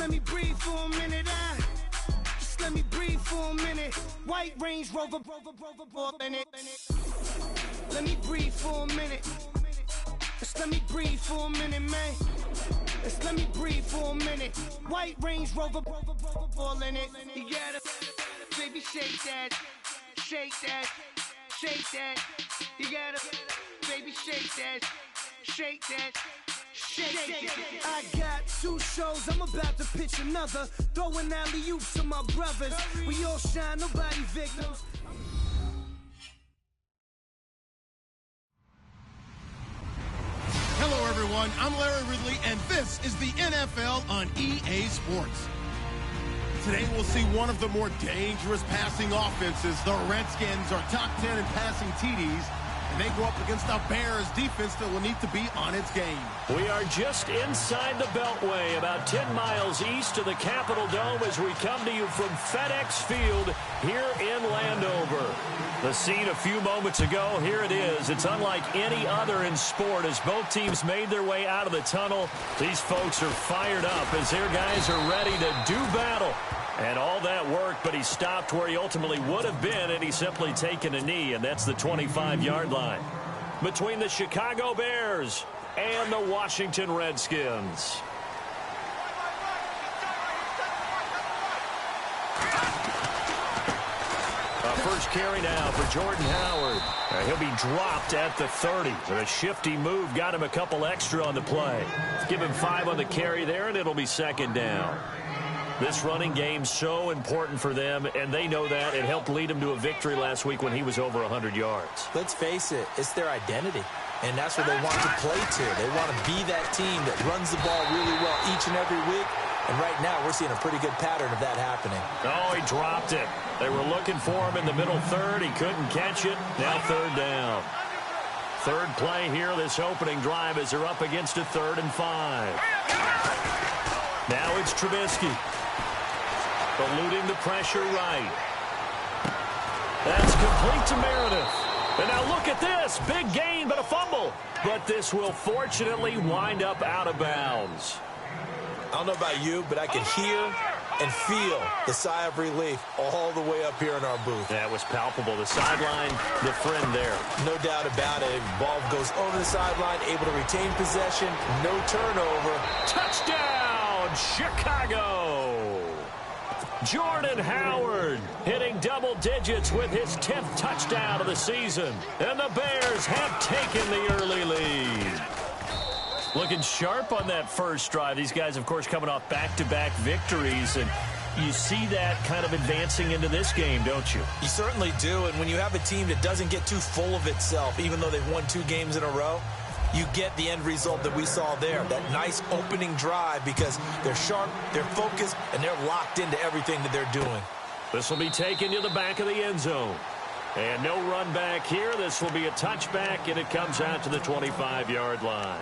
let me breathe for a minute. Just let me breathe for a minute. White Range Rover, in it. Let me breathe for a minute. Just let me breathe for a minute, man. Just let me breathe for a minute. White Range Rover, ball in it. You gotta, baby, shake that, shake that, shake that. You gotta, baby, shake that, shake that. I got 2 shows, I'm about to pitch another. Throwing alley-oops to my brothers. We all shine, nobody victims. Hello, everyone. I'm Larry Ridley, and this is the NFL on EA Sports. Today, we'll see one of the more dangerous passing offenses. The Redskins are top 10 in passing TDs. And they go up against the Bears defense that will need to be on its game. We are just inside the Beltway, about 10 miles east of the Capitol Dome as we come to you from FedEx Field here in Landover. The scene a few moments ago, here it is. It's unlike any other in sport as both teams made their way out of the tunnel. These folks are fired up as their guys are ready to do battle. And all that work, but he stopped where he ultimately would have been, and he's simply taken a knee, and that's the 25-yard line. Between the Chicago Bears and the Washington Redskins. First carry now for Jordan Howard. He'll be dropped at the 30. But a shifty move got him a couple extra on the play. Give him 5 on the carry there, and it'll be second down. This running game so important for them, and they know that. It helped lead them to a victory last week when he was over 100 yards. Let's face it, it's their identity, and that's what they want to play to. They want to be that team that runs the ball really well each and every week, and right now we're seeing a pretty good pattern of that happening. Oh, he dropped it. They were looking for him in the middle third. He couldn't catch it. Now third down. Third play here, this opening drive, as they're up against a 3rd and 5. Now it's Trubisky. Eluding the pressure right. That's complete to Meredith. And now look at this. Big gain, but a fumble. But this will fortunately wind up out of bounds. I don't know about you, but I can hear and feel the sigh of relief all the way up here in our booth. That was palpable. The sideline, the friend there. No doubt about it. Ball goes over the sideline, able to retain possession. No turnover. Touchdown, Chicago. Jordan Howard hitting double digits with his 10th touchdown of the season. And the Bears have taken the early lead. Looking sharp on that first drive. These guys, of course, coming off back-to-back victories. And you see that kind of advancing into this game, don't you? You certainly do. And when you have a team that doesn't get too full of itself, even though they've won 2 games in a row, you get the end result that we saw there, that nice opening drive, because they're sharp, they're focused, and they're locked into everything that they're doing. This will be taken to the back of the end zone. And no run back here. This will be a touchback, and it comes out to the 25-yard line.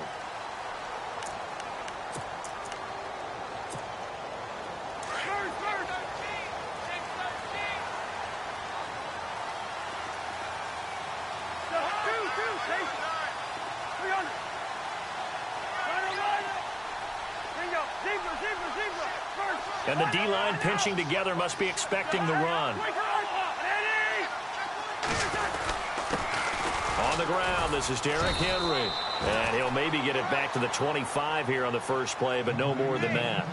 And the D-line pinching together, must be expecting the run. On the ground, this is Derrick Henry. And he'll maybe get it back to the 25 here on the first play, but no more than that.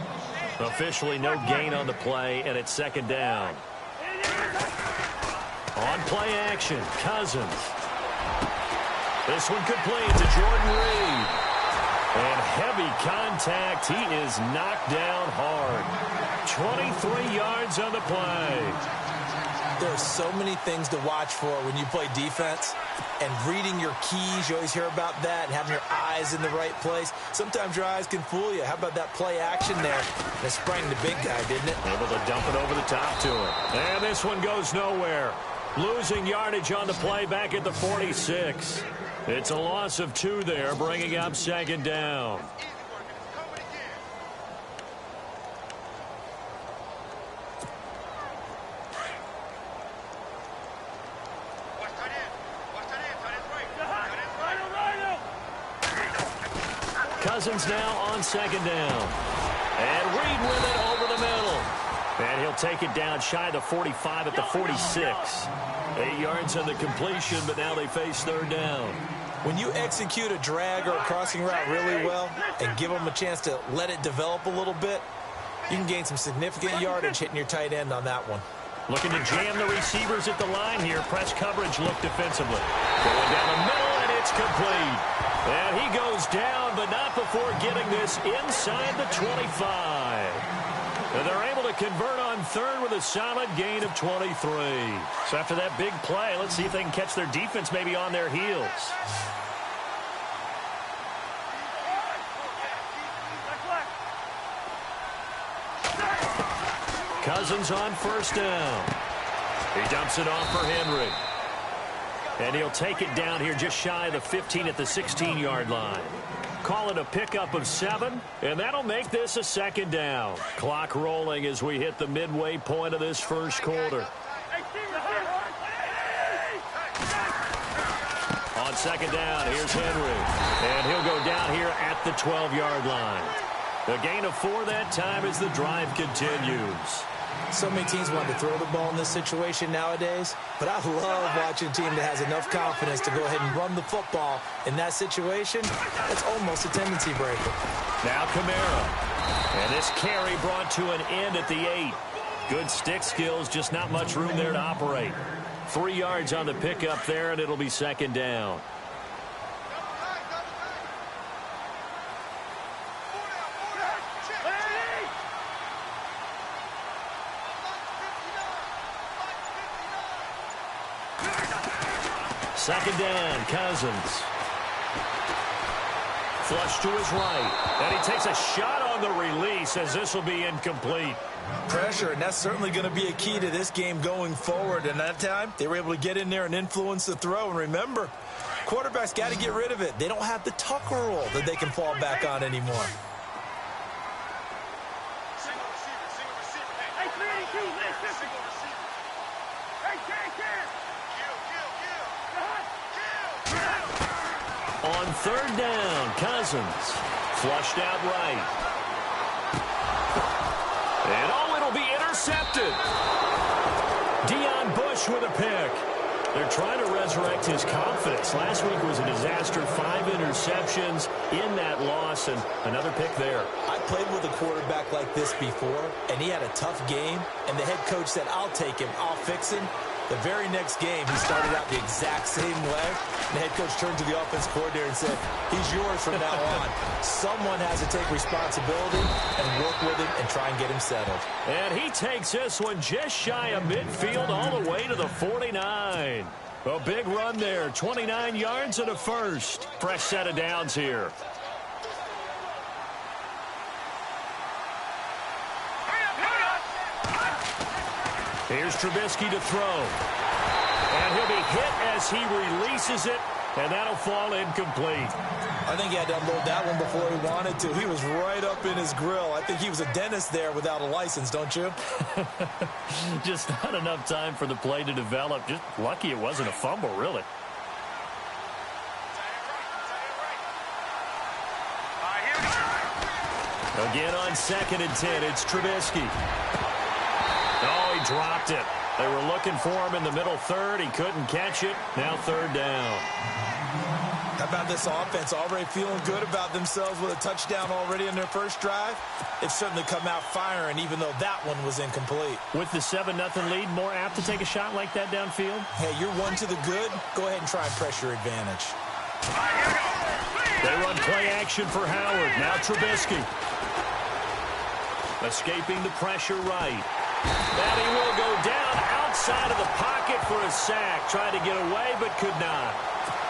Officially no gain on the play, and it's second down. On play action, Cousins. This one complete to Jordan Reed. And heavy contact. He is knocked down hard. 23 yards on the play. There are so many things to watch for when you play defense. And reading your keys, you always hear about that. And having your eyes in the right place. Sometimes your eyes can fool you. How about that play action there? That sprang the big guy, didn't it? Able to dump it over the top to him. And this one goes nowhere. Losing yardage on the play back at the 46. It's a loss of 2 there, bringing up second down. Cousins now on second down. And Reed with it take it down shy of the 45 at the 46. 8 yards on the completion, but now they face third down. When you execute a drag or a crossing route really well and give them a chance to let it develop a little bit, you can gain some significant yardage hitting your tight end on that one. Looking to jam the receivers at the line here. Press coverage look defensively. Going down the middle, and it's complete. And he goes down, but not before getting this inside the 25. And they're able to convert on third with a solid gain of 23. So after that big play, let's see if they can catch their defense maybe on their heels. Cousins on first down. He dumps it off for Henry. And he'll take it down here just shy of the 15 at the 16-yard line. Call it a pickup of 7, and that'll make this a second down. Clock rolling as we hit the midway point of this first quarter. On second down, here's Henry. And he'll go down here at the 12-yard line. The gain of 4 that time as the drive continues. So many teams want to throw the ball in this situation nowadays, but I love watching a team that has enough confidence to go ahead and run the football in that situation. That's almost a tendency breaker. Now Kamara. And this carry brought to an end at the 8. Good stick skills, just not much room there to operate. 3 yards on the pickup there, and it'll be second down. Second down, Cousins. Flush to his right. And he takes a shot on the release as this will be incomplete. Pressure, and that's certainly going to be a key to this game going forward. And that time, they were able to get in there and influence the throw. And remember, quarterbacks got to get rid of it. They don't have the Tucker rule that they can fall back on anymore. On third down, Cousins. Flushed out right. And oh, it'll be intercepted. Deion Bush with a pick. They're trying to resurrect his confidence. Last week was a disaster. 5 interceptions in that loss, and another pick there. I played with a quarterback like this before, and he had a tough game, and the head coach said, I'll take him, I'll fix him. The very next game, he started out the exact same way. The head coach turned to the offense coordinator and said, he's yours from now on. Someone has to take responsibility and work with him and try and get him settled. And he takes this one just shy of midfield all the way to the 49. A big run there, 29 yards and a first. Fresh set of downs here. Here's Trubisky to throw. And he'll be hit as he releases it, and that'll fall incomplete. I think he had to unload that one before he wanted to. He was right up in his grill. I think he was a dentist there without a license, don't you? Just not enough time for the play to develop. Just lucky it wasn't a fumble, really. Again on 2nd and 10, it's Trubisky. Oh, he dropped it. They were looking for him in the middle third. He couldn't catch it. Now third down. How about this offense already feeling good about themselves with a touchdown already in their first drive? They've certainly come out firing, even though that one was incomplete. With the 7-0 lead, more apt to take a shot like that downfield? Hey, you're one to the good. Go ahead and try and press your advantage. They run play action for Howard. Now Trubisky. Escaping the pressure right. And he will go down outside of the pocket for a sack. Tried to get away, but could not.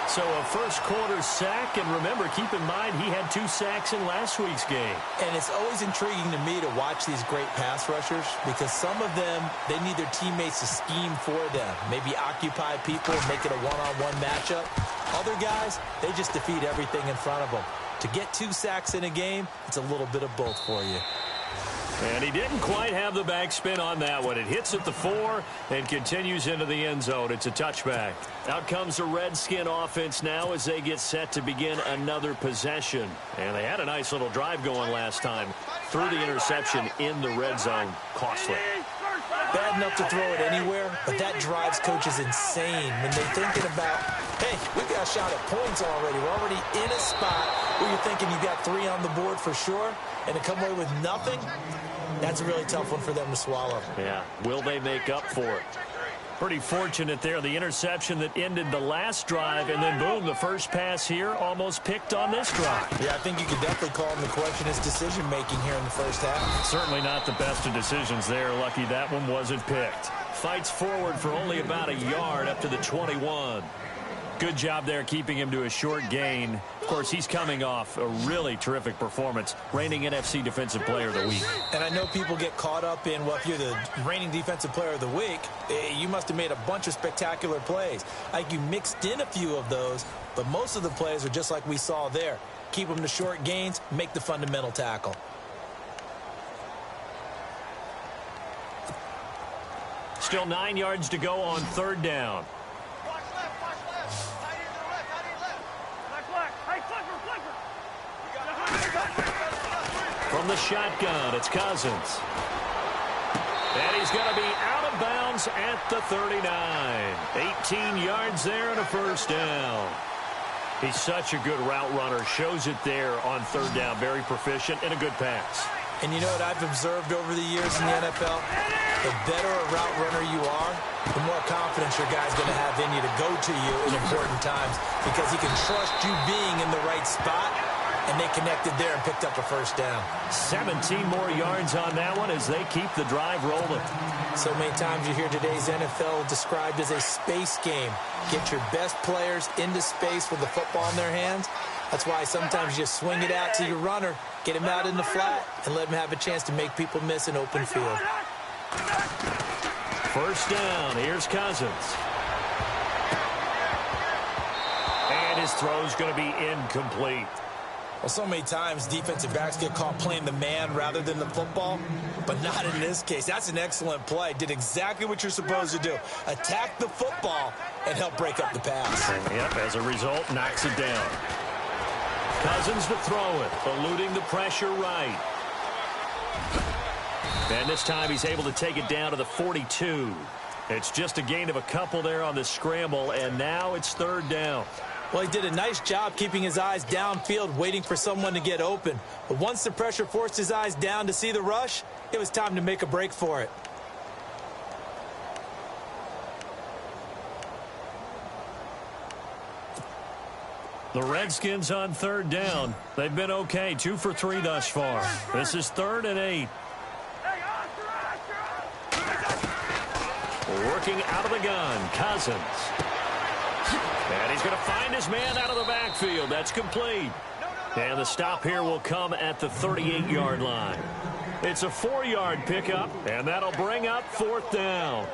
So a first quarter sack, and remember, keep in mind, he had 2 sacks in last week's game. And it's always intriguing to me to watch these great pass rushers because some of them, they need their teammates to scheme for them. Maybe occupy people, make it a one-on-one matchup. Other guys, they just defeat everything in front of them. To get 2 sacks in a game, it's a little bit of both for you. And he didn't quite have the backspin on that one. It hits at the 4 and continues into the end zone. It's a touchback. Out comes the Redskin offense now as they get set to begin another possession. And they had a nice little drive going last time. Through the interception in the red zone. Costly. bad enough to throw it anywhere, but that drives coaches insane when they're thinking about, hey, we've got a shot at points already. We're already in a spot where you're thinking you've got 3 on the board for sure, and to come away with nothing, that's a really tough one for them to swallow. Yeah, will they make up for it? Pretty fortunate there, the interception that ended the last drive, and then boom, the first pass here almost picked on this drive. Yeah, I think you could definitely call him the question his decision-making here in the first half. Certainly not the best of decisions there. Lucky that one wasn't picked. Fights forward for only about a yard up to the 21. Good job there keeping him to a short gain. Of course, he's coming off a really terrific performance, reigning NFC Defensive Player of the Week. And I know people get caught up in, well, if you're the reigning Defensive Player of the Week, you must have made a bunch of spectacular plays. Like you mixed in a few of those, but most of the plays are just like we saw there. Keep them to short gains, make the fundamental tackle. Still 9 yards to go on 3rd down. From the shotgun, it's Cousins. And he's going to be out of bounds at the 39. 18 yards there and a first down. He's such a good route runner. Shows it there on 3rd down. Very proficient and a good pass. And you know what I've observed over the years in the NFL? The better a route runner you are, the more confidence your guy's going to have in you to go to you in important times because he can trust you being in the right spot. And they connected there and picked up a first down. 17 more yards on that one as they keep the drive rolling. So many times you hear today's NFL described as a space game. Get your best players into space with the football in their hands. That's why sometimes you just swing it out to your runner, get him out in the flat, and let him have a chance to make people miss an open field. First down. Here's Cousins. And his throw's going to be incomplete. Well, so many times defensive backs get caught playing the man rather than the football, but not in this case. That's an excellent play. Did exactly what you're supposed to do. Attack the football and help break up the pass. Yep, as a result, knocks it down. Cousins to throw it, eluding the pressure right. And this time he's able to take it down to the 42. It's just a gain of a couple there on the scramble, and now it's 3rd down. Well, he did a nice job keeping his eyes downfield, waiting for someone to get open. But once the pressure forced his eyes down to see the rush, it was time to make a break for it. The Redskins on 3rd down. They've been okay, 2 for 3 thus far. This is 3rd and 8. Working out of the gun, Cousins. And he's going to find his man out of the backfield. That's complete. And the stop here will come at the 38-yard line. It's a 4-yard pickup, and that'll bring up 4th down.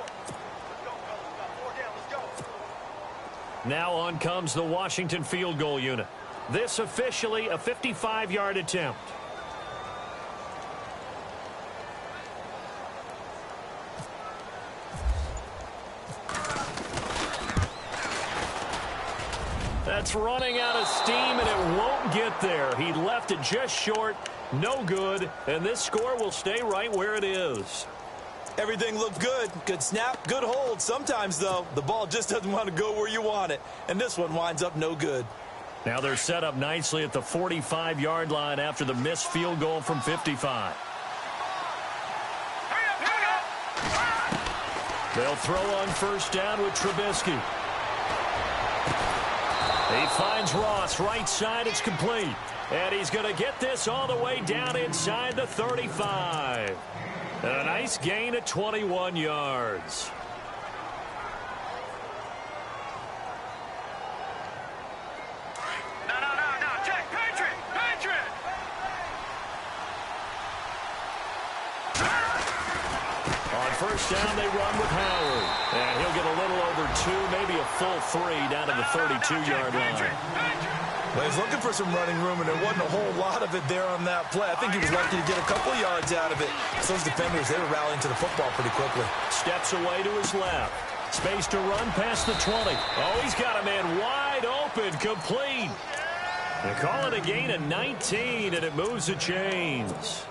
Now on comes the Washington field goal unit. This officially a 55-yard attempt. That's running out of steam, and it won't get there. He left it just short, no good, and this score will stay right where it is. Everything looked good. Good snap, good hold. Sometimes, though, the ball just doesn't want to go where you want it, and this one winds up no good. Now they're set up nicely at the 45-yard line after the missed field goal from 55. They'll throw on 1st down with Trubisky. He finds Ross right side. It's complete. And he's going to get this all the way down inside the 35. And a nice gain at 21 yards. No, Jake, Patriot! On 1st down, they run with Howard. And he'll get a little over 2, maybe a full 3 down to the 32-yard line. Well, he's looking for some running room, and there wasn't a whole lot of it there on that play. I think he was lucky to get a couple yards out of it. So those defenders, they were rallying to the football pretty quickly. Steps away to his left. Space to run past the 20. Oh, he's got a man wide open, complete. They call it a gain of 19, and it moves the chains.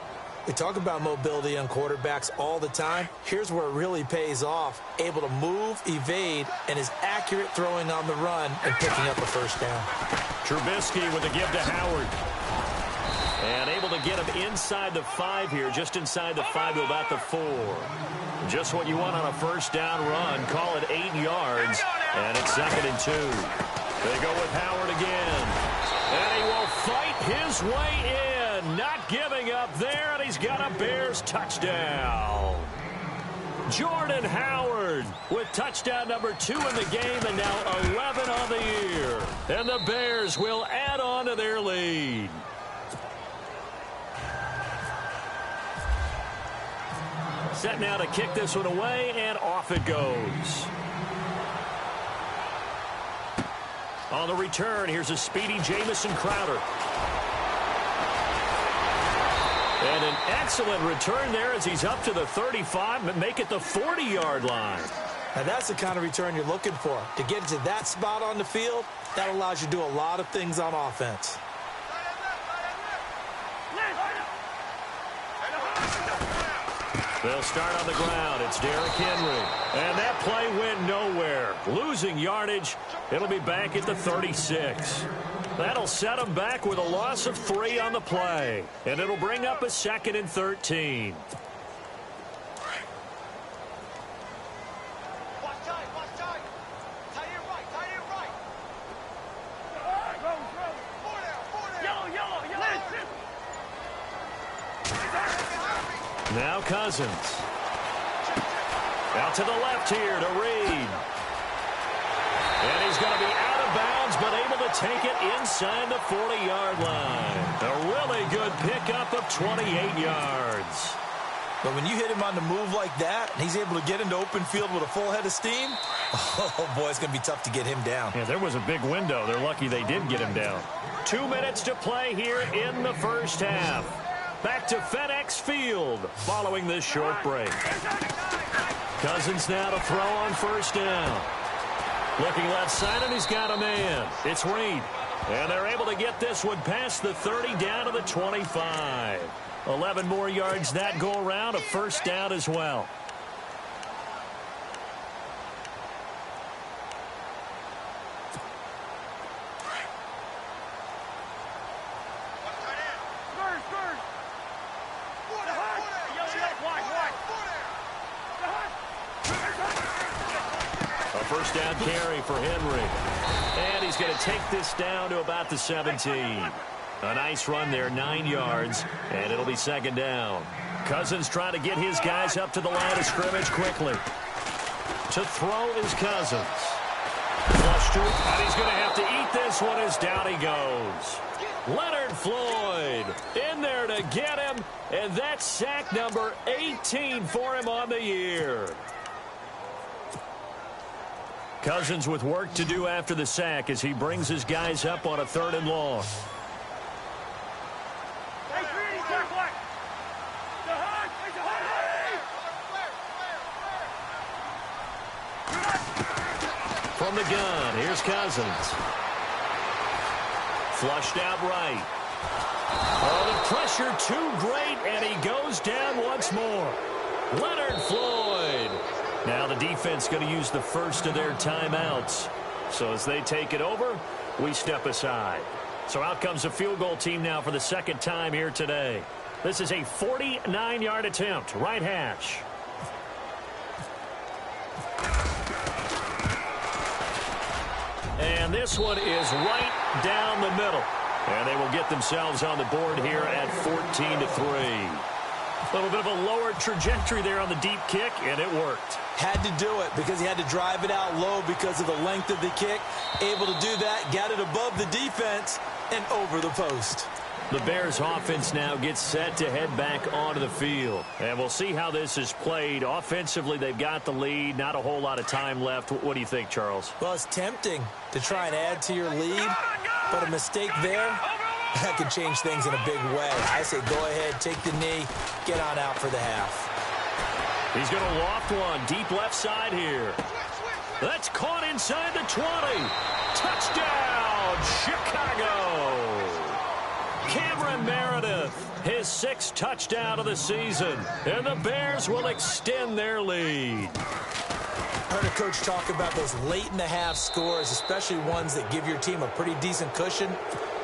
We talk about mobility on quarterbacks all the time. Here's where it really pays off. Able to move, evade, and is accurate throwing on the run and picking up a first down. Trubisky with a give to Howard. And able to get him inside the 5 here, just inside the 5 to about the 4. Just what you want on a first down run. Call it 8 yards, and it's 2nd and 2. They go with Howard again. And he will fight his way in. Not giving up there, and he's got a Bears touchdown. Jordan Howard with touchdown number 2 in the game, and now 11 on the year. And the Bears will add on to their lead. Set now to kick this one away, and off it goes. On the return, here's a speedy Jamison Crowder. And an excellent return there as he's up to the 35, but make it the 40-yard line. Now that's the kind of return you're looking for. To get to that spot on the field, that allows you to do a lot of things on offense. They'll start on the ground. It's Derrick Henry. And that play went nowhere. Losing yardage. It'll be back at the 36. That'll set them back with a loss of 3 on the play. And it'll bring up a 2nd and 13. Now Cousins. Out to the left here to Reed. And he's going to be out of bounds, but able to take it inside the 40-yard line. A really good pickup of 28 yards. But when you hit him on the move like that, and he's able to get into open field with a full head of steam, oh, boy, it's going to be tough to get him down. Yeah, there was a big window. They're lucky they did get him down. 2 minutes to play here in the first half. Back to FedEx Field following this short break. Cousins now to throw on first down. Looking left side, and he's got a man. It's Reed. And they're able to get this one past the 30 down to the 25. 11 more yards that go around, a first down as well. First down carry for Henry. And he's going to take this down to about the 17. A nice run there, 9 yards, and it'll be 2nd down. Cousins trying to get his guys up to the line of scrimmage quickly. To throw is Cousins. Flush to it, and he's going to have to eat this one as down he goes. Leonard Floyd in there to get him, and that's sack number 18 for him on the year. Cousins with work to do after the sack as he brings his guys up on a 3rd and long. From the gun, here's Cousins. Flushed out right. Oh, the pressure too great, and he goes down once more. Leonard Floyd. Now the defense going to use the first of their timeouts. So as they take it over, we step aside. So out comes the field goal team now for the 2nd time here today. This is a 49-yard attempt, right hash. And this one is right down the middle. And they will get themselves on the board here at 14-3. A little bit of a lower trajectory there on the deep kick, and it worked. Had to do it because he had to drive it out low because of the length of the kick. Able to do that, got it above the defense and over the post. The Bears offense now gets set to head back onto the field. And we'll see how this is played. Offensively, they've got the lead. Not a whole lot of time left. What do you think, Charles? Well, it's tempting to try and add to your lead, but a mistake there, that could change things in a big way. I say go ahead, take the knee, get on out for the half. He's going to loft one deep left side here. That's caught inside the 20. Touchdown, Chicago. Cameron Meredith, his 6th touchdown of the season, and the Bears will extend their lead. I heard a coach talk about those late-in-the-half scores, especially ones that give your team a pretty decent cushion.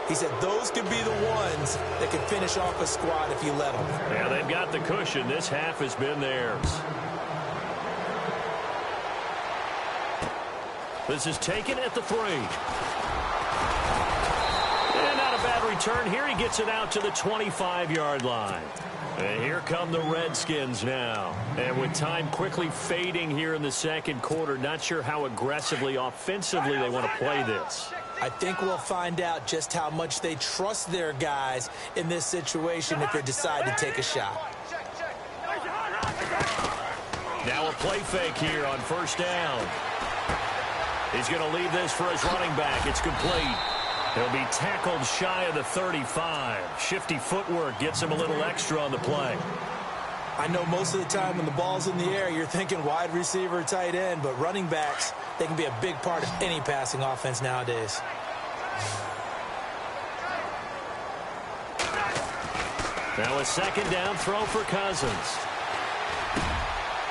He said those could be the ones that can finish off a squad if you let them. Yeah, they've got the cushion. This half has been theirs. This is taken at the 3. And not a bad return here. He gets it out to the 25-yard line. And here come the Redskins now. And with time quickly fading here in the second quarter, not sure how aggressively, offensively they want to play this. I think we'll find out just how much they trust their guys in this situation if they decide to take a shot. Now a play fake here on first down. He's going to leave this for his running back. It's complete. He'll be tackled shy of the 35. Shifty footwork gets him a little extra on the play. I know most of the time when the ball's in the air, you're thinking wide receiver, tight end, but running backs, they can be a big part of any passing offense nowadays. Now a second down throw for Cousins.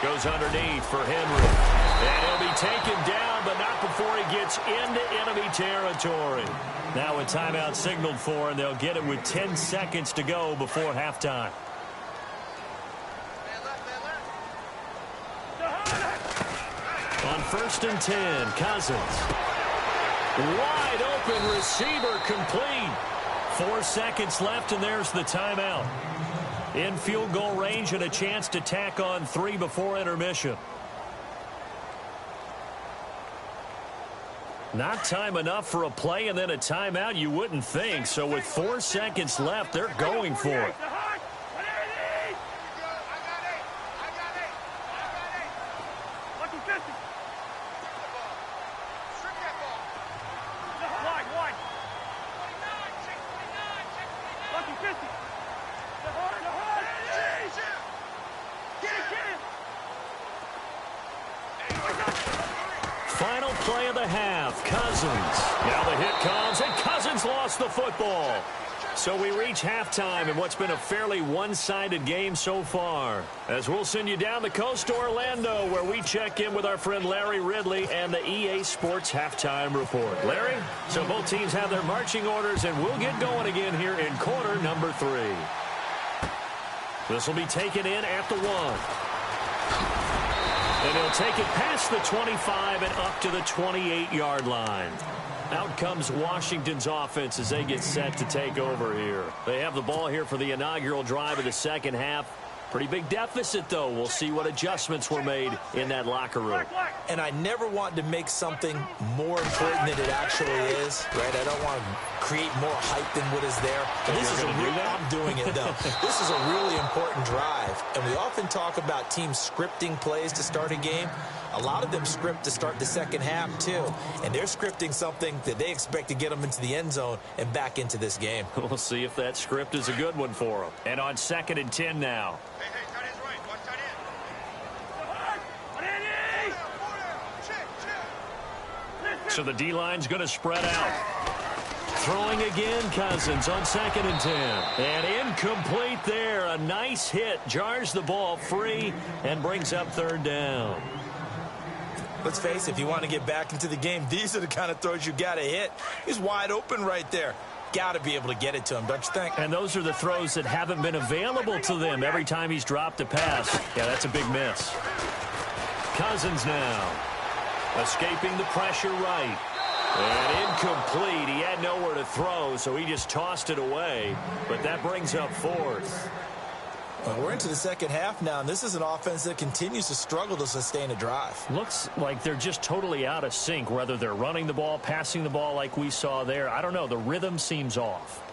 Goes underneath for Henry. And he'll be taken down, but not before he gets into enemy territory. Now a timeout signaled for, and they'll get it with 10 seconds to go before halftime. On 1st and 10, Cousins. Wide open receiver complete. 4 seconds left, and there's the timeout. In field goal range and a chance to tack on 3 before intermission. Not time enough for a play and then a timeout, you wouldn't think. So with 4 seconds left, they're going for it. Final play of the half, Cousins. Now the hit comes, and Cousins lost the football. So we reach halftime in what's been a fairly one-sided game so far. As we'll send you down the coast to Orlando, where we check in with our friend Larry Ridley and the EA Sports Halftime Report. Larry, so both teams have their marching orders, and we'll get going again here in quarter number 3. This will be taken in at the 1. And he'll take it past the 25 and up to the 28-yard line. Out comes Washington's offense as they get set to take over here. They have the ball here for the inaugural drive of the second half. Pretty big deficit, though. We'll see what adjustments were made in that locker room. And I never want to make something more important than it actually is, right? I don't want to create more hype than what is there. But this is a real, I'm doing it, though. This is a really important drive. And we often talk about teams scripting plays to start a game. A lot of them script to start the second half, too. And they're scripting something that they expect to get them into the end zone and back into this game. We'll see if that script is a good one for them. And on 2nd and 10 now. Hey, tight end's right. Watch tight end. So the D-line's going to spread out. Throwing again, Cousins on 2nd and 10. And incomplete there. A nice hit. Jars the ball free and brings up 3rd down. Let's face it, if you want to get back into the game, these are the kind of throws you got to hit. He's wide open right there. Got to be able to get it to him, don't you think? And those are the throws that haven't been available to them every time he's dropped a pass. Yeah, that's a big miss. Cousins now. Escaping the pressure right. And incomplete. He had nowhere to throw, so he just tossed it away. But that brings up 4th. Well, we're into the second half now, and this is an offense that continues to struggle to sustain a drive. Looks like they're just totally out of sync, whether they're running the ball, passing the ball like we saw there. I don't know. The rhythm seems off.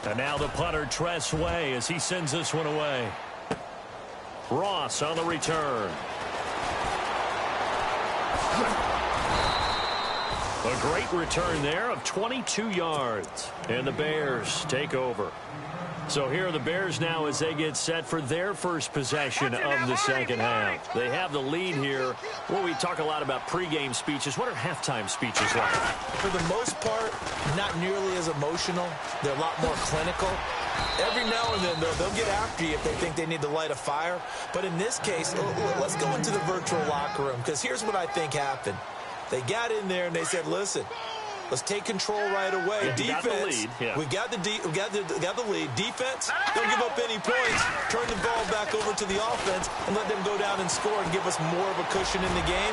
And now the punter, Tress Way, as he sends this one away. Ross on the return. A great return there of 22 yards. And the Bears take over. So here are the Bears now as they get set for their first possession of the second half. They have the lead here. Well, we talk a lot about pregame speeches. What are halftime speeches like? For the most part, not nearly as emotional. They're a lot more clinical. Every now and then, though, they'll get after you if they think they need to light a fire. But in this case, let's go into the virtual locker room, because here's what I think happened. They got in there and they said, listen, let's take control right away. Yeah, defense, got the lead. Yeah. we got the lead. Defense, don't give up any points. Turn the ball back over to the offense and let them go down and score and give us more of a cushion in the game.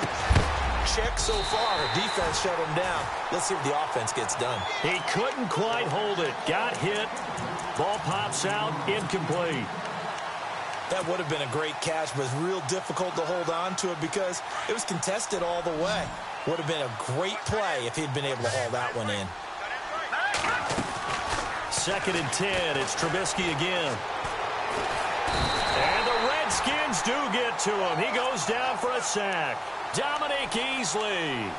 Check so far. Defense shut them down. Let's see if the offense gets done. He couldn't quite hold it. Got hit. Ball pops out. Incomplete. That would have been a great catch, but it's real difficult to hold on to it because it was contested all the way. Would have been a great play if he'd been able to haul that one in. 2nd and 10. It's Trubisky again. And the Redskins do get to him. He goes down for a sack. Dominic Easley.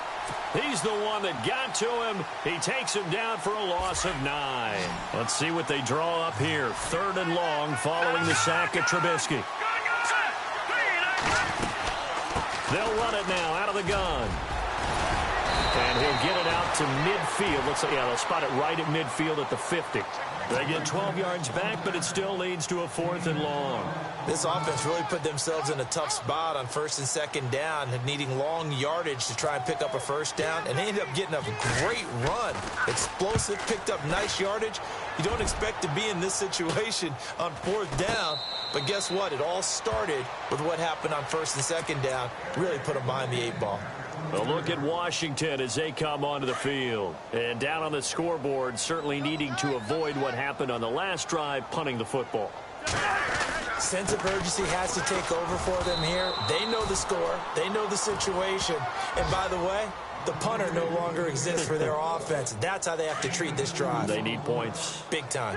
He's the one that got to him. He takes him down for a loss of 9. Let's see what they draw up here. 3rd and long following the sack of Trubisky. They'll run it now out of the gun. And he'll get it out to midfield. Looks like, yeah, they'll spot it right at midfield at the 50. They get 12 yards back, but it still leads to a 4th and long. This offense really put themselves in a tough spot on 1st and 2nd down, needing long yardage to try and pick up a 1st down, and they ended up getting a great run. Explosive, picked up nice yardage. You don't expect to be in this situation on 4th down, but guess what? It all started with what happened on 1st and 2nd down. Really put them behind the 8 ball. A look at Washington as they come onto the field. And down on the scoreboard, certainly needing to avoid what happened on the last drive, punting the football. Sense of urgency has to take over for them here. They know the score. They know the situation. And by the way, the punter no longer exists for their offense. That's how they have to treat this drive. They need points. Big time.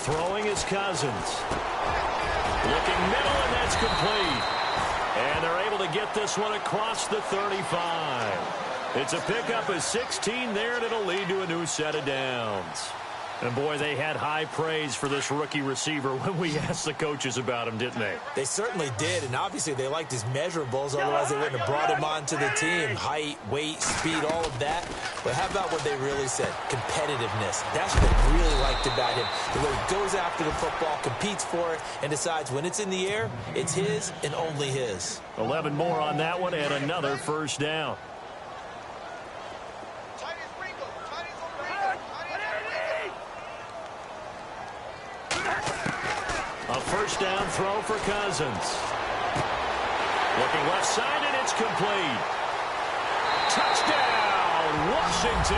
Throwing is Cousins. Looking middle, and that's complete. And they're able to get this one across the 35. It's a pickup of 16 there, and it'll lead to a new set of downs. And, boy, they had high praise for this rookie receiver when we asked the coaches about him, didn't they? They certainly did, and obviously they liked his measurables. Otherwise, they wouldn't have brought him onto the team. Height, weight, speed, all of that. But how about what they really said? Competitiveness. That's what they really liked about him. The way he goes after the football, competes for it, and decides when it's in the air, it's his and only his. 11 more on that one, and another 1st down. A 1st down throw for Cousins. Looking left side, and it's complete. Touchdown, Washington.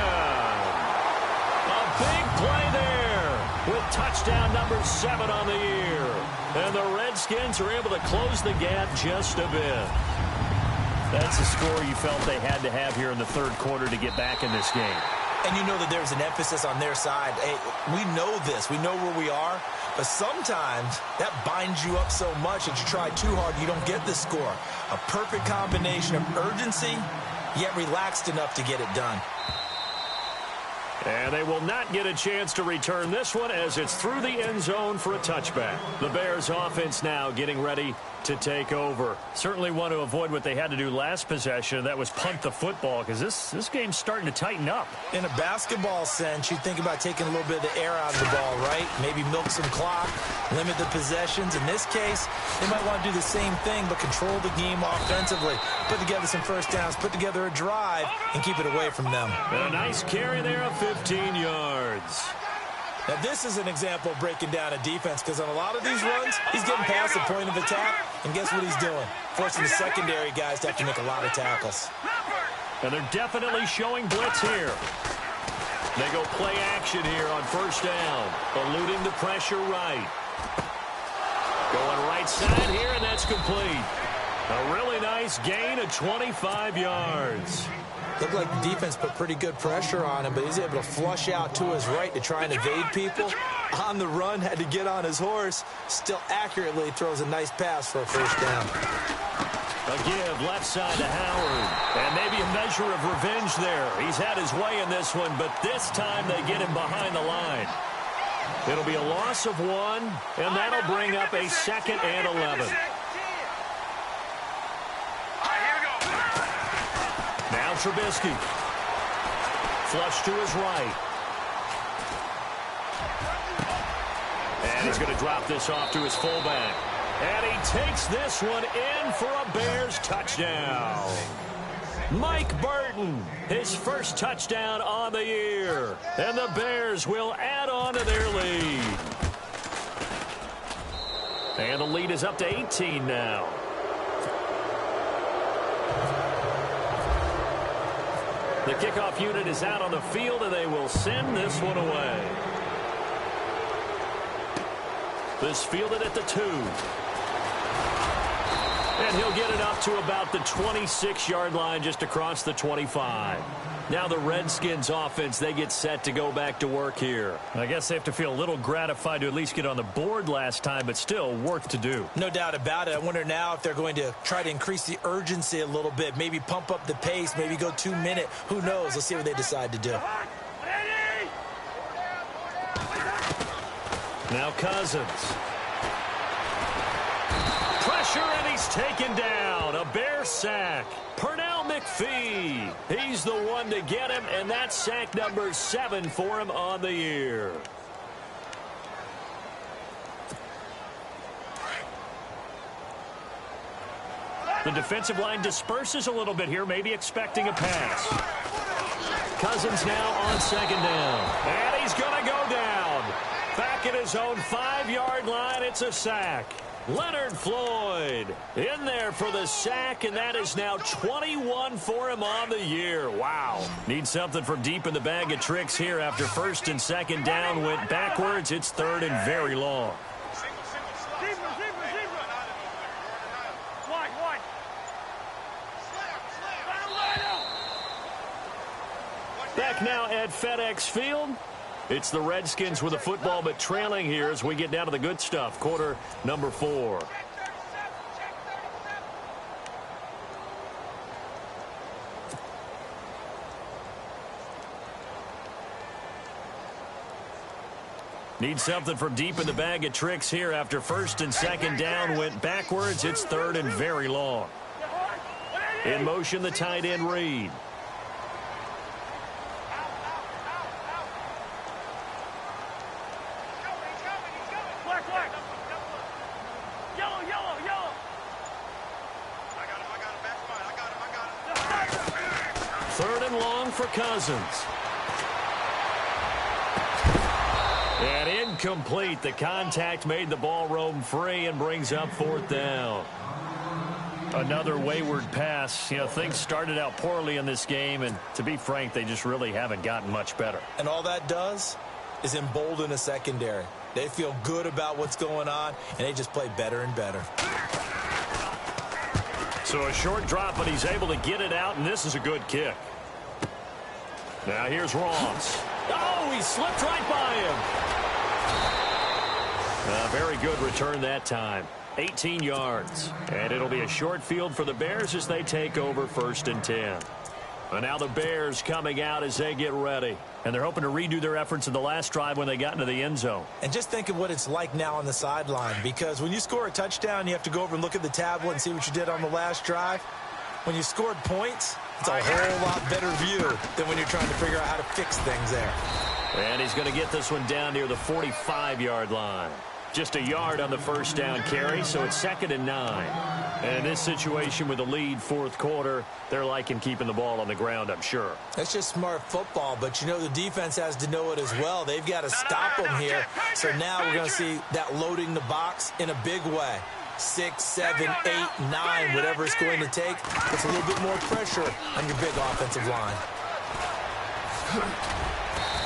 A big play there with touchdown number 7 on the year. And the Redskins are able to close the gap just a bit. That's a score you felt they had to have here in the 3rd quarter to get back in this game. And you know that there's an emphasis on their side. Hey, we know this. We know where we are. But sometimes that binds you up so much that you try too hard, you don't get the score. A perfect combination of urgency, yet relaxed enough to get it done. And they will not get a chance to return this one as it's through the end zone for a touchback. The Bears offense now getting ready to take over. Certainly want to avoid what they had to do last possession. That was punt the football, because this game's starting to tighten up. In a basketball sense, you think about taking a little bit of the air out of the ball, right? Maybe milk some clock, limit the possessions. In this case, they might want to do the same thing, but control the game offensively. Put together some 1st downs, put together a drive, and keep it away from them. And a nice carry there of 15 yards. Now, this is an example of breaking down a defense, because on a lot of these runs, he's getting past the point of attack, and guess what he's doing? Forcing the secondary guys to have to make a lot of tackles. And they're definitely showing blitz here. They go play action here on 1st down, eluding the pressure right. Going right side here, and that's complete. A really nice gain of 25 yards. Looked like the defense put pretty good pressure on him, but he's able to flush out to his right to try and evade people. On the run, had to get on his horse. Still accurately throws a nice pass for a first down. A give left side to Howard. And maybe a measure of revenge there. He's had his way in this one, but this time they get him behind the line. It'll be a loss of 1, and that'll bring up a 2nd and 11. Now Trubisky. Flush to his right. And he's going to drop this off to his fullback. And he takes this one in for a Bears touchdown. Mike Burton, his first touchdown on the year. And the Bears will add on to their lead. And the lead is up to 18 now. The kickoff unit is out on the field, and they will send this one away. This fielded at the 2. And he'll get it up to about the 26-yard line, just across the 25. Now the Redskins offense, they get set to go back to work here. I guess they have to feel a little gratified to at least get on the board last time, but still work to do. No doubt about it. I wonder now if they're going to try to increase the urgency a little bit, maybe pump up the pace, maybe go 2-minute. Who knows? Let's see what they decide to do. Now Cousins. Pressure, and he's taken down. A Bear sack. Pernell McPhee. He's the one to get him, and that's sack number 7 for him on the year. The defensive line disperses a little bit here, maybe expecting a pass. Cousins now on 2nd down. And he's going to go down. Back at his own 5-yard line, it's a sack. Leonard Floyd in there for the sack, and that is now 21 for him on the year. Wow. Needs something from deep in the bag of tricks here after 1st and 2nd down went backwards. It's 3rd and very long. Back now at FedEx Field. It's the Redskins with the football, but trailing here as we get down to the good stuff. Quarter number 4. Need something from deep in the bag of tricks here after 1st and 2nd down went backwards. It's 3rd and very long. In motion, the tight end Reed. For Cousins. And incomplete. The contact made the ball roam free and brings up 4th down. Another wayward pass. You know, things started out poorly in this game, and to be frank, they just really haven't gotten much better. And all that does is embolden a secondary. They feel good about what's going on, and they just play better and better. So a short drop, but he's able to get it out, and this is a good kick. Now here's Ross. Oh, he slipped right by him. A very good return that time. 18 yards. And it'll be a short field for the Bears as they take over 1st and 10. And now the Bears coming out as they get ready. And they're hoping to redo their efforts in the last drive when they got into the end zone. And just think of what it's like now on the sideline. Because when you score a touchdown, you have to go over and look at the tablet and see what you did on the last drive. When you scored points, it's a whole lot better view than when you're trying to figure out how to fix things there. And he's going to get this one down near the 45-yard line. Just a yard on the 1st down carry, so it's 2nd and 9. And in this situation with the lead 4th quarter, they're liking keeping the ball on the ground, I'm sure. That's just smart football, but you know the defense has to know it as well. They've got to stop them here. So now we're going to see that loading the box in a big way. 6, 7, 8, 9, whatever it's going to take. Puts a little bit more pressure on your big offensive line.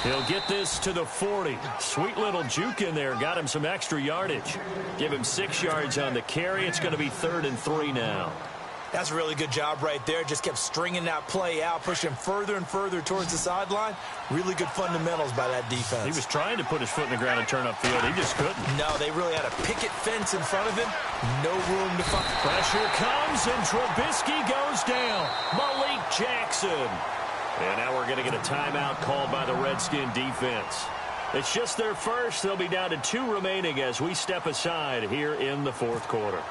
He'll get this to the 40. Sweet little juke in there. Got him some extra yardage. Give him 6 yards on the carry. It's going to be 3rd and 3 now. That's a really good job right there. Just kept stringing that play out, pushing him further and further towards the sideline. Really good fundamentals by that defense. He was trying to put his foot in the ground and turn upfield. He just couldn't. No, they really had a picket fence in front of him. No room to find. Pressure comes, and Trubisky goes down. Malik Jackson. And now we're going to get a timeout called by the Redskin defense. It's just their first. They'll be down to 2 remaining as we step aside here in the fourth quarter.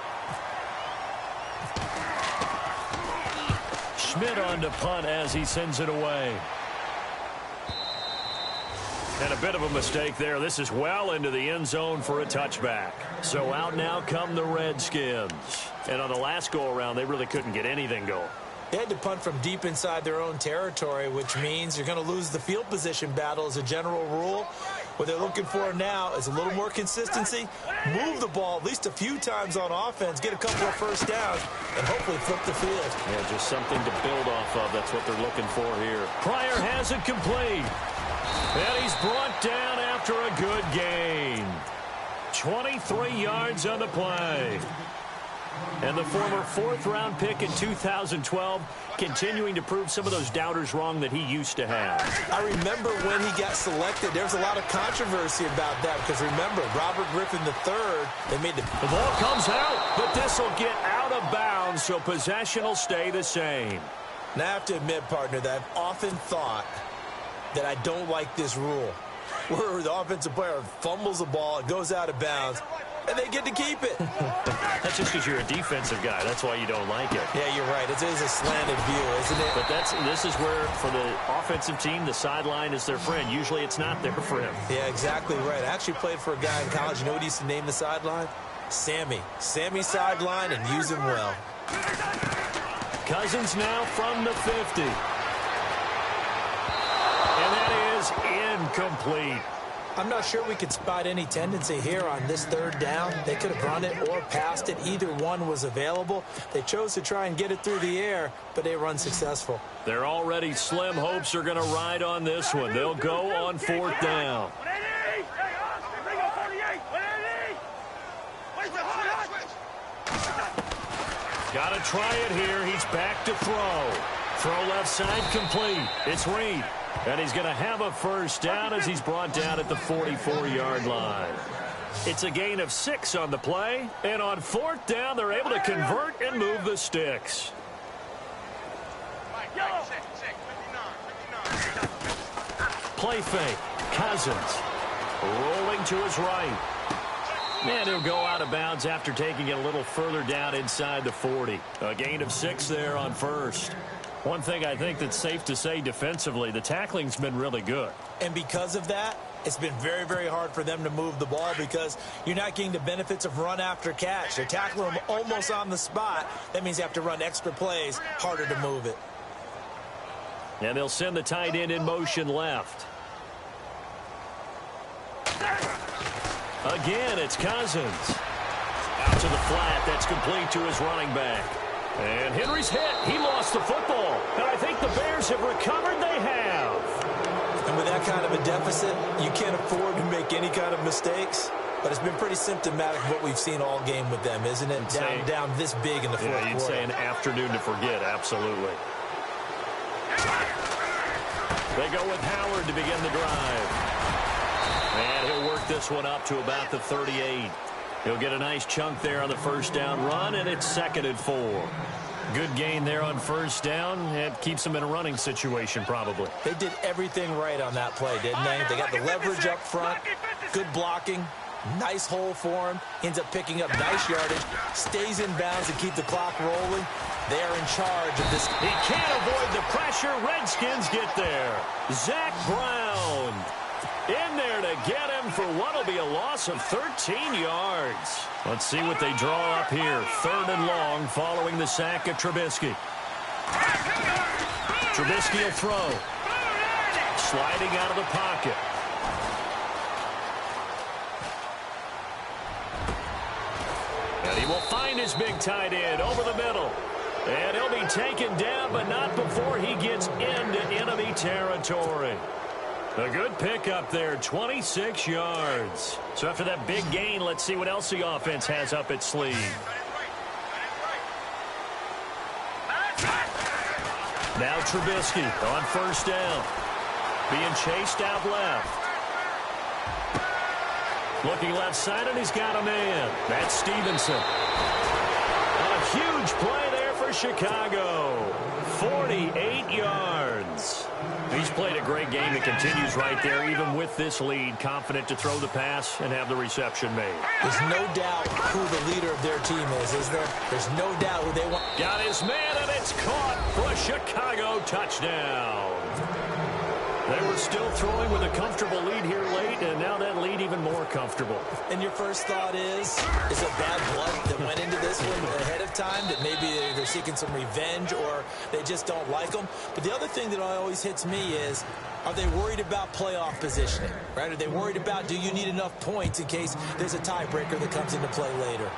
Schmidt on to punt as he sends it away. And a bit of a mistake there. This is well into the end zone for a touchback. So out now come the Redskins. And on the last go-around, they really couldn't get anything going. They had to punt from deep inside their own territory, which means you're going to lose the field position battle as a general rule. What they're looking for now is a little more consistency, move the ball at least a few times on offense, get a couple of first downs, and hopefully flip the field. Yeah, just something to build off of. That's what they're looking for here. Pryor has it complete. And he's brought down after a good gain. 23 yards on the play. And the former 4th-round pick in 2012 continuing to prove some of those doubters wrong that he used to have. I remember when he got selected, there was a lot of controversy about that because remember, Robert Griffin III, they made the ball comes out, but this will get out of bounds, so possession will stay the same. Now I have to admit, partner, that I've often thought that I don't like this rule where the offensive player fumbles the ball, it goes out of bounds, and they get to keep it. That's just because you're a defensive guy. That's why you don't like it. Yeah, you're right. It is a slanted view, isn't it? But this is where, for the offensive team, the sideline is their friend. Usually it's not there for him. Yeah, exactly right. I actually played for a guy in college. You know what he used to name the sideline? Sammy. Sammy sideline, and use him well. Cousins now from the 50. And that is incomplete. I'm not sure we could spot any tendency here on this 3rd down. They could have run it or passed it. Either one was available. They chose to try and get it through the air, but they were unsuccessful. Their already slim hopes are going to ride on this one. They'll go on 4th down. Got to try it here. He's back to throw. Throw left side complete. It's Reed. And he's going to have a first down as he's brought down at the 44-yard line. It's a gain of 6 on the play. And on 4th down, they're able to convert and move the sticks. Play fake. Cousins rolling to his right. And he'll go out of bounds after taking it a little further down inside the 40. A gain of 6 there on 1st. One thing I think that's safe to say defensively, the tackling's been really good. And because of that, it's been very, very hard for them to move the ball because you're not getting the benefits of run after catch. They're tackling them almost on the spot. That means you have to run extra plays, harder to move it. And they'll send the tight end in motion left. Again, it's Cousins. Out to the flat. That's complete to his running back. And Henry's hit. He lost the football. And I think the Bears have recovered. They have. And with that kind of a deficit, you can't afford to make any kind of mistakes. But it's been pretty symptomatic of what we've seen all game with them, isn't it? Down this big in the fourth quarter. You'd say an afternoon to forget, absolutely. They go with Howard to begin the drive. And he'll work this one up to about the 38. He'll get a nice chunk there on the first down run, and it's 2nd and 4. Good gain there on first down. It keeps them in a running situation, probably. They did everything right on that play, didn't they? They got the leverage up front, good blocking, nice hole for him. Ends up picking up nice yardage, stays in bounds to keep the clock rolling. They are in charge of this. He can't avoid the pressure. Redskins get there. Zach Brown in there to get him for what will be a loss of 13 yards. Let's see what they draw up here. 3rd and long following the sack of Trubisky. Trubisky will throw. Sliding out of the pocket. And he will find his big tight end over the middle. And he'll be taken down, but not before he gets into enemy territory. A good pickup there, 26 yards. So after that big gain, let's see what else the offense has up its sleeve. Now Trubisky on first down. Being chased out left. Looking left side, and he's got a man. That's Stevenson. A huge play there for Chicago. 48 yards. He's played a great game and continues right there, even with this lead, confident to throw the pass and have the reception made. There's no doubt who the leader of their team is there? There's no doubt who they want. Got his man, and it's caught for a Chicago touchdown. They were still throwing with a comfortable lead here late, and now that lead even more comfortable. And your first thought is it bad blood that went into this one ahead of time, that maybe they're seeking some revenge or they just don't like them? But the other thing that always hits me is, are they worried about playoff positioning, right? Are they worried about, do you need enough points in case there's a tiebreaker that comes into play later?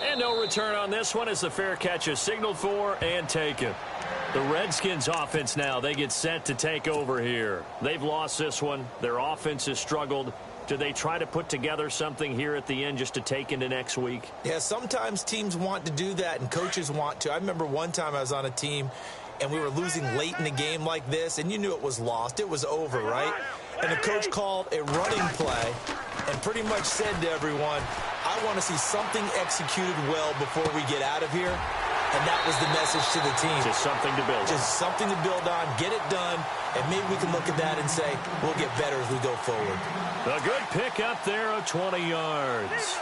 And no return on this one as the fair catch is signaled for and taken. The Redskins offense now, they get set to take over here. They've lost this one. Their offense has struggled. Do they try to put together something here at the end just to take into next week? Yeah, sometimes teams want to do that and coaches want to. I remember one time I was on a team and we were losing late in a game like this, and you knew it was lost. It was over, right? And the coach called a running play and pretty much said to everyone, I want to see something executed well before we get out of here. And that was the message to the team. Just something to build on. Just something to build on, get it done, and maybe we can look at that and say, we'll get better as we go forward. A good pick up there of 20 yards.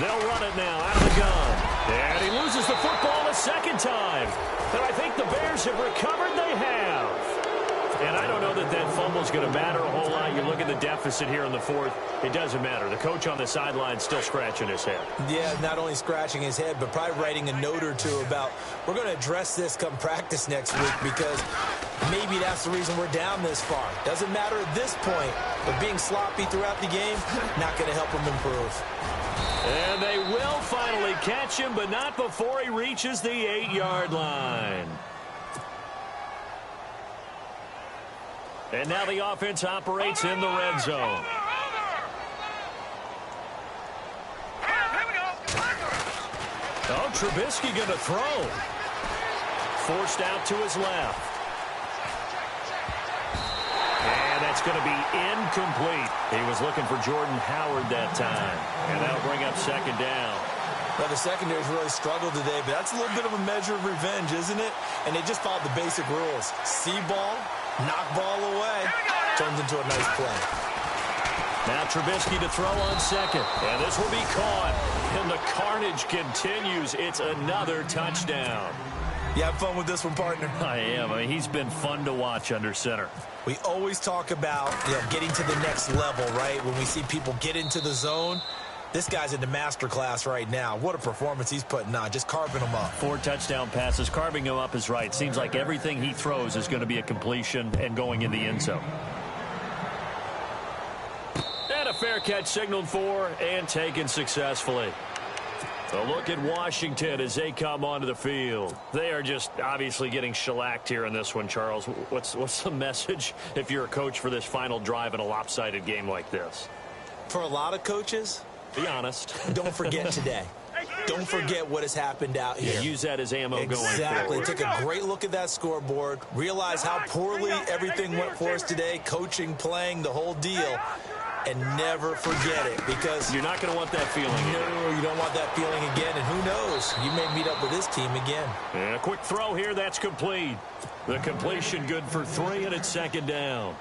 They'll run it now out of the gun. And he loses the football a second time. And I think the Bears have recovered. They have. And I don't know that that fumble is going to matter a whole lot. You look at the deficit here in the fourth. It doesn't matter. The coach on the sideline still scratching his head. Yeah, not only scratching his head, but probably writing a note or two about, we're going to address this come practice next week because maybe that's the reason we're down this far. Doesn't matter at this point, but being sloppy throughout the game, not going to help him improve. And they will finally catch him, but not before he reaches the 8-yard line. And now the offense operates in the red zone. Oh, Trubisky going to throw. Forced out to his left. And that's going to be incomplete. He was looking for Jordan Howard that time. And that'll bring up second down. Well, the secondary's really struggled today, but that's a little bit of a measure of revenge, isn't it? And they just followed the basic rules. See ball, knock ball away. Turns into a nice play. Now Trubisky to throw on second. And this will be caught. And the carnage continues. It's another touchdown. You have fun with this one, partner? I am. I mean, he's been fun to watch under center. We always talk about, getting to the next level, right? When we see people get into the zone. This guy's in the master class right now. What a performance he's putting on, just carving them up. 4 touchdown passes. Carving him up is right. Seems like everything he throws is going to be a completion and going in the end zone. And a fair catch signaled for and taken successfully. A look at Washington as they come onto the field. They are just obviously getting shellacked here in this one, Charles. What's the message if you're a coach for this final drive in a lopsided game like this? For a lot of coaches, be honest. Don't forget today. Don't forget what has happened out here. Yeah, use that as ammo going forward. Exactly. Take a great look at that scoreboard. Realize how poorly everything went for us today. Coaching, playing, the whole deal. And never forget it, because you're not going to want that feeling again. No, you don't want that feeling again. And who knows? You may meet up with this team again. And a quick throw here. That's complete. The completion good for 3, and it's second down.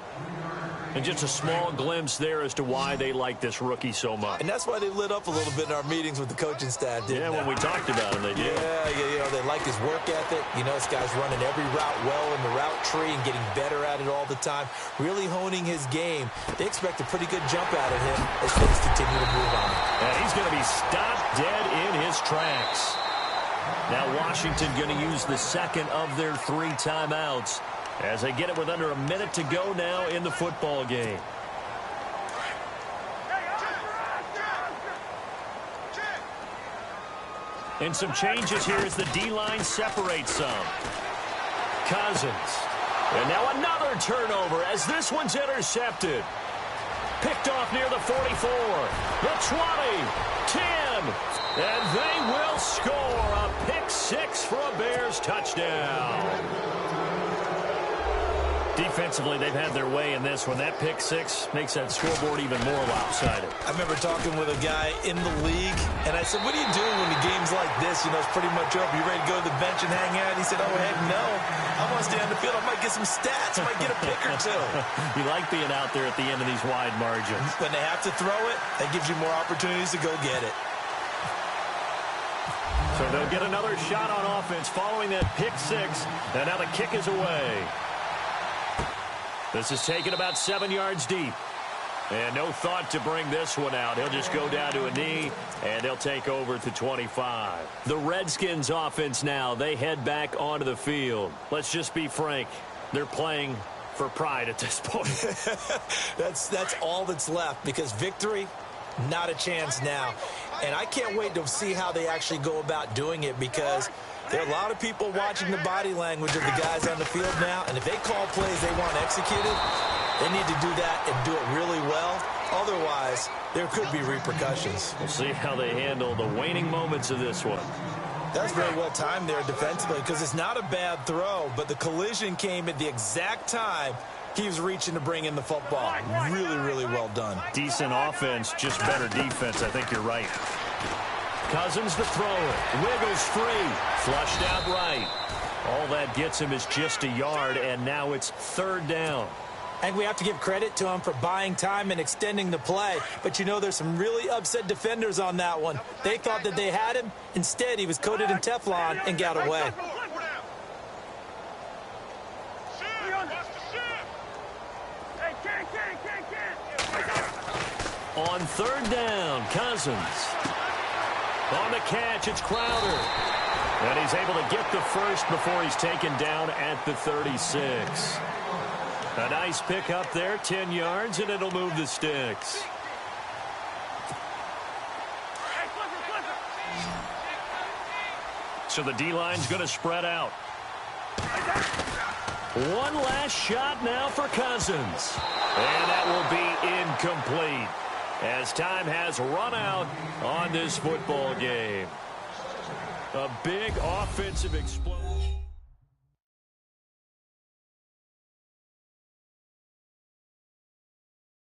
And just a small glimpse there as to why they like this rookie so much. And that's why they lit up a little bit in our meetings with the coaching staff, didn't they? Yeah, when we talked about him, they did. Yeah, they like his work ethic. This guy's running every route well in the route tree and getting better at it all the time, really honing his game. They expect a pretty good jump out of him as things continue to move on. And he's going to be stopped dead in his tracks. Now Washington going to use the second of their 3 timeouts as they get it with under a minute to go now in the football game. And some changes here as the D-line separates some. Cousins. And now another turnover as this one's intercepted. Picked off near the 44, the 20, 10, and they will score a pick six for a Bears touchdown. Defensively, they've had their way in this one. That pick six makes that scoreboard even more lopsided. I remember talking with a guy in the league, and I said, what do you do when the game's like this? You know, it's pretty much over. You ready to go to the bench and hang out? He said, oh, heck no. I want to stay on the field. I might get some stats. I might get a pick or two. You like being out there at the end of these wide margins. When they have to throw it, that gives you more opportunities to go get it. So they'll get another shot on offense following that pick six, and now the kick is away. This is taken about 7 yards deep. And no thought to bring this one out. He'll just go down to a knee, and they'll take over at the 25. The Redskins offense now, they head back onto the field. Let's just be frank. They're playing for pride at this point. That's all that's left, because victory, not a chance now. And I can't wait to see how they actually go about doing it, because there are a lot of people watching the body language of the guys on the field now, and if they call plays they want executed, they need to do that and do it really well. Otherwise, there could be repercussions. We'll see how they handle the waning moments of this one. That's very well timed there defensively, because it's not a bad throw, but the collision came at the exact time he was reaching to bring in the football. Really, really well done. Decent offense, just better defense. I think you're right. Cousins to throw it. Wiggles free. Flushed out right. All that gets him is just a yard, and now it's third down. And we have to give credit to him for buying time and extending the play. But, you know, there's some really upset defenders on that one. They thought that they had him. Instead, he was coated in Teflon and got away. On third down, Cousins. On the catch, it's Crowder. And he's able to get the first before he's taken down at the 36. A nice pick up there, 10 yards, and it'll move the sticks. So the D-line's going to spread out. One last shot now for Cousins. And that will be incomplete, as time has run out on this football game. A big offensive explosion.